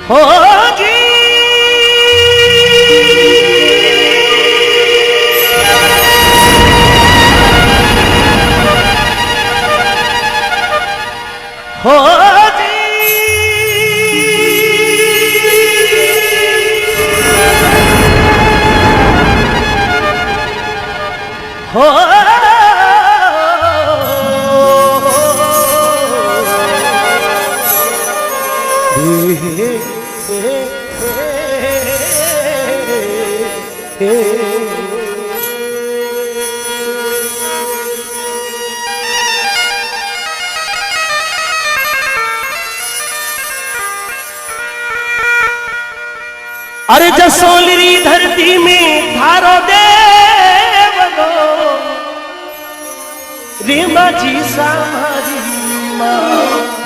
हो जी हो जी हो अरे जसोलरी धरती में धारो देवगो रीमा जी सामारी माँ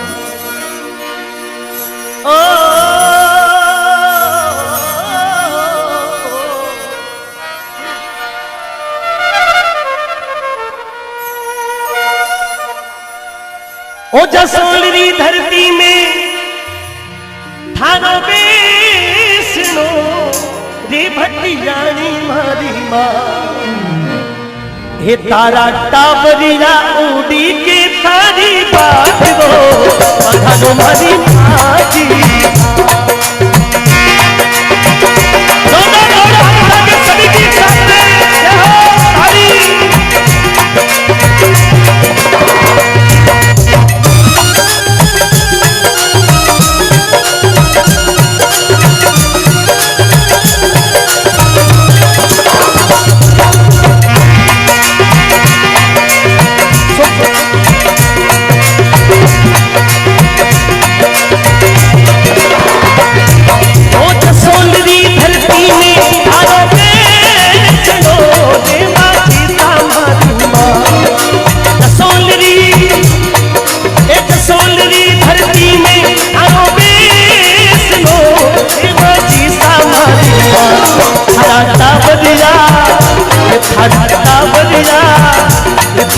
ओ जसोलरी धरती में थानो बेसनो रे भट्टी जानी मारी माँ हे तारा टाबरिया उड़ी के थारी बात गो बधानो मारी माँ जी सभी की सामने तारी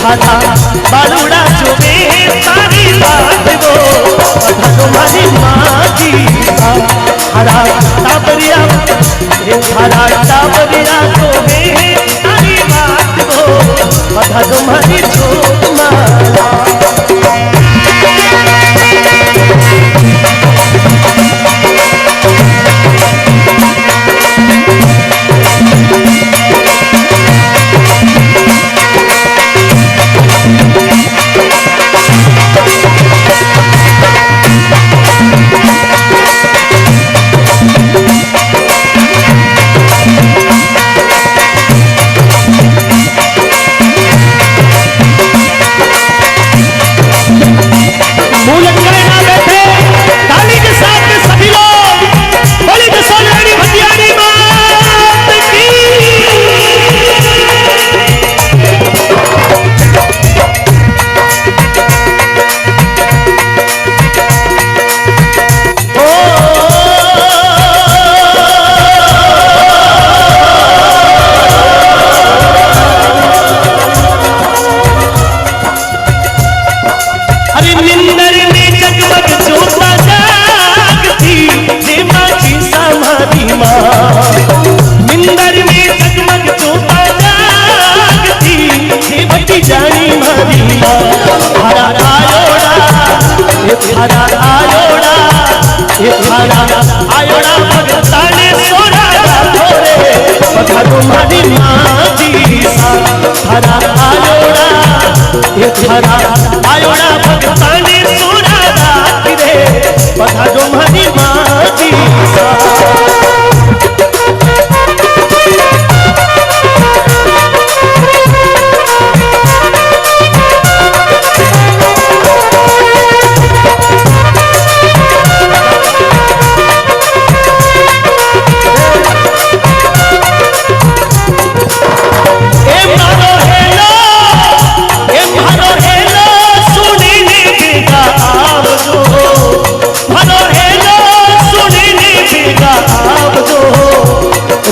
थारा बालूड़ा चुमे सारी बात गो तुम्हारी माँ जी थारा टाबरिया थारा टाबरिया चुमे सारी बात गो तुम्हारी छोमा आयोड़ा भगताने सोना थोरे बता तुम्हारी माँ जी हरा आयोड़ा आयोड़ा भगताने सोना रे बता तुम्हारी माँ जी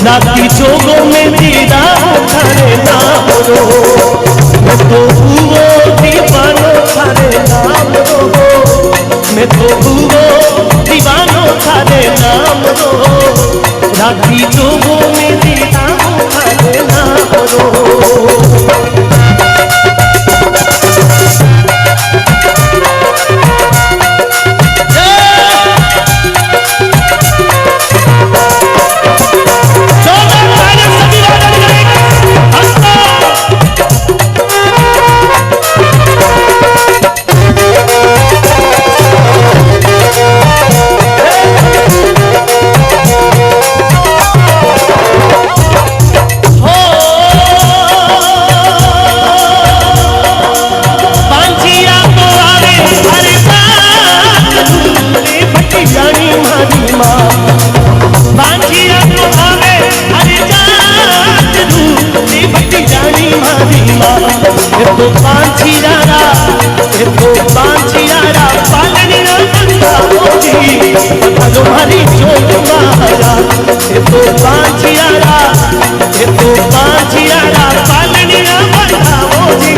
राती जोगों में दीदा थारे नाम रो मैं तो हुओ दीवानो थारे नाम रो मैं तो हुओ दीवानो थारे नाम राखी जोगों में दीदा ना करो। तो पांचियारा पालनिया बंदा मोजी पता तुम्हारी जोग माया। तो पांचियारा पालनिया बंदा मोजी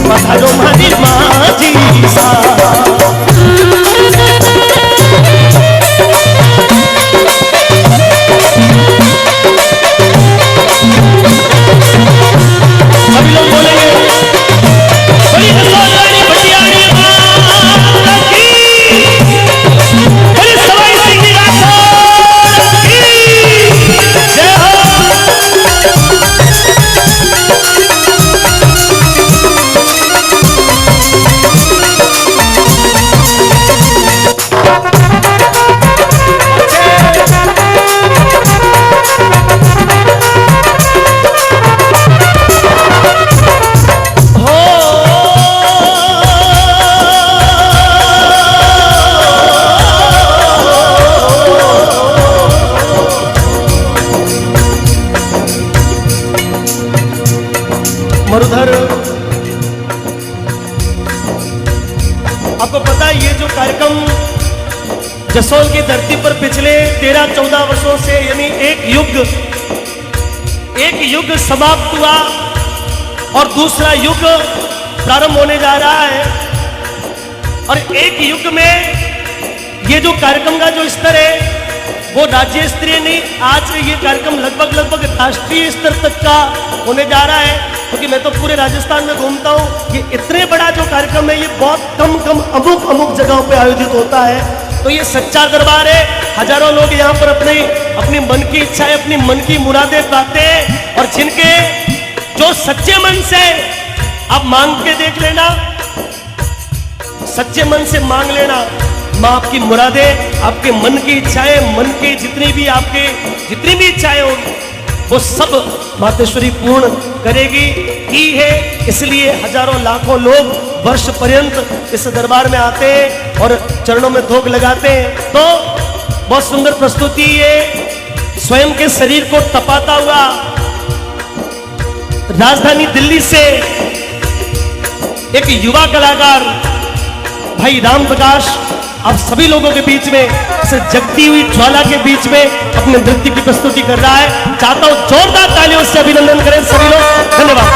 पता तुम्हारी माजी सा। सभी लोग बोलेंगे बड़ी हसवानी बटियानी माता की, बड़ी सवाई सिंह राठौर की जय हो। मरुधर, आपको पता है ये जो कार्यक्रम जसोल की धरती पर पिछले 13-14 वर्षों से यानी एक युग समाप्त हुआ और दूसरा युग प्रारंभ होने जा रहा है। और एक युग में ये जो कार्यक्रम का जो स्तर है वो राज्य स्तरीय नहीं, आज ये कार्यक्रम लगभग राष्ट्रीय स्तर तक का होने जा रहा है। क्योंकि मैं तो पूरे राजस्थान में घूमता हूँ, ये इतने बड़ा जो कार्यक्रम है ये बहुत कम अमुक जगहों पे आयोजित होता है। तो ये सच्चा दरबार है, हजारों लोग यहाँ पर अपनी मन की इच्छाएं, अपनी मन की मुरादें पाते हैं। और जिनके जो सच्चे मन से आप मांग के देख लेना, सच्चे मन से मांग लेना, माँ आपकी मुरादें, आपके मन की इच्छाएं, मन की जितनी भी इच्छाएं होगी वो सब मातेश्वरी पूर्ण करेगी की है। इसलिए हजारों लाखों लोग वर्ष पर्यंत इस दरबार में आते हैं और चरणों में धोख लगाते हैं। तो बहुत सुंदर प्रस्तुति है, स्वयं के शरीर को तपाता हुआ राजधानी दिल्ली से एक युवा कलाकार भाई राम प्रकाश आप सभी लोगों के बीच में, इस जगती हुई ज्वाला के बीच में अपने नृत्य की प्रस्तुति कर रहा है। चाहता हूं जोरदार तालियों से अभिनंदन करें सभी लोग। धन्यवाद।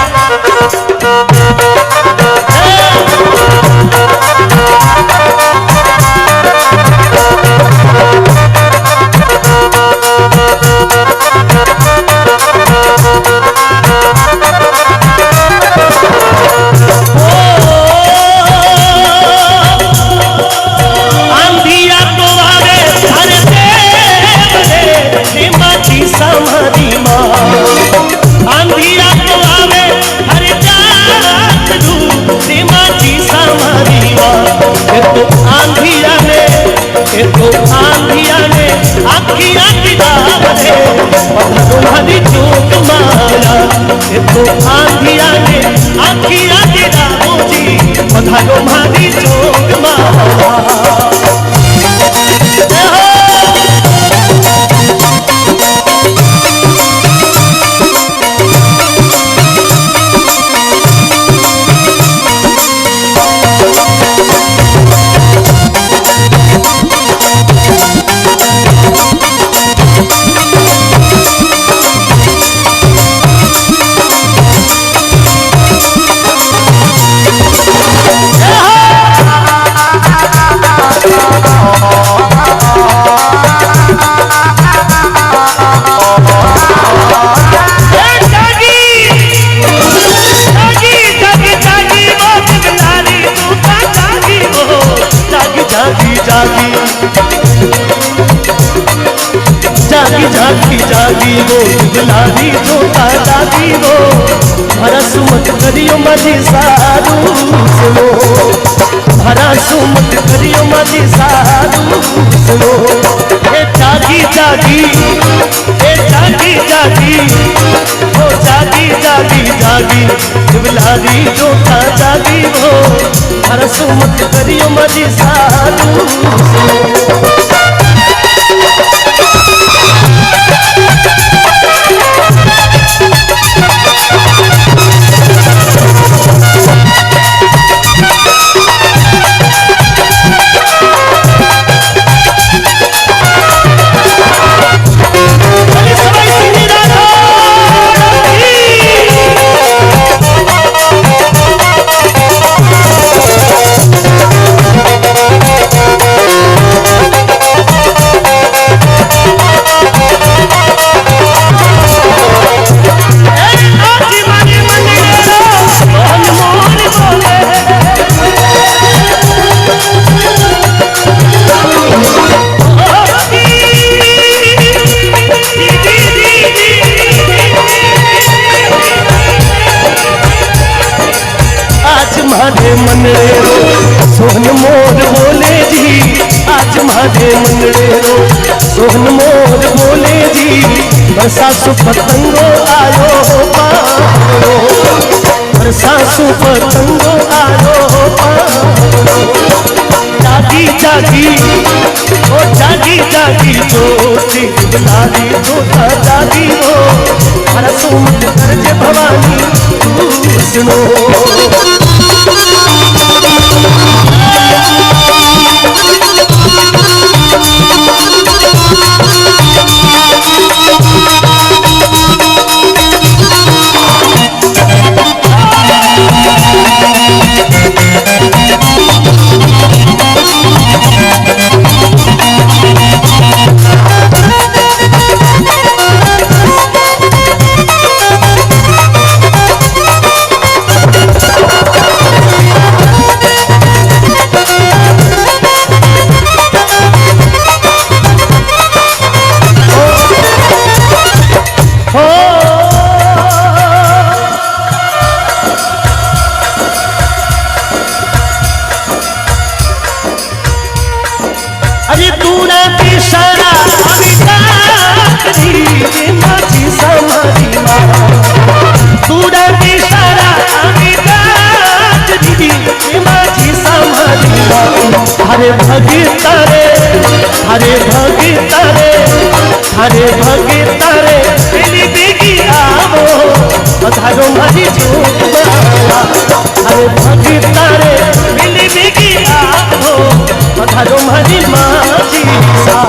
तो आंधिया ने आखिया गिरा मुझी पधारो मारी जोग माला। बिलारी जोता दादी वो भरा सुमत करियो माझी सारू सुनो भरा सुमत करियो माझी सारू सुनो ए जागी जागी ए जागी जागी ओ जागी जागी जागी बिलारी जोता दादी वो भरा सुमत करियो माझी सारू सुनो माधे मनड़े रो सोहन मोर बोले जी आज माधे मनड़े रो सोहन मोर बोले जी बरसा सु पतंगो आयो पारो बरसा सु पतंगो आयो पारो जागी जागी ओ जागी जागी जोती बिलारी जोता जागी हो हर सुमत करजे भवानी तू सुनो हरे भगता रे हरे भगता रे हरे भगता रे बेली बेगी आवो पधारो मारी जोत माला हरे भगता रे बेली बेगी आवो पधारो मारी माजी सा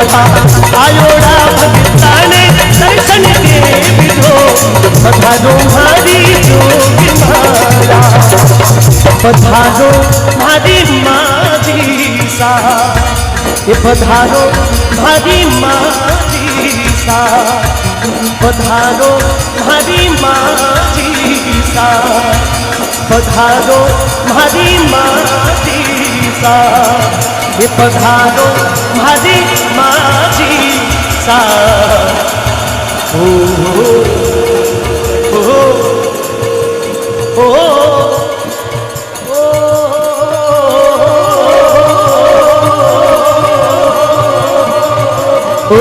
आयोड़ा भगता ने दर्शन के विधो पधारो भारी जोग माला पधारो भारी माझी सा ये पधारो भारी माझी सा, पधारो मारी माजी सा, पधारो मारी माजी सा, ये पधारो मारी माजी सा। ओ ओ ओ ओ ओ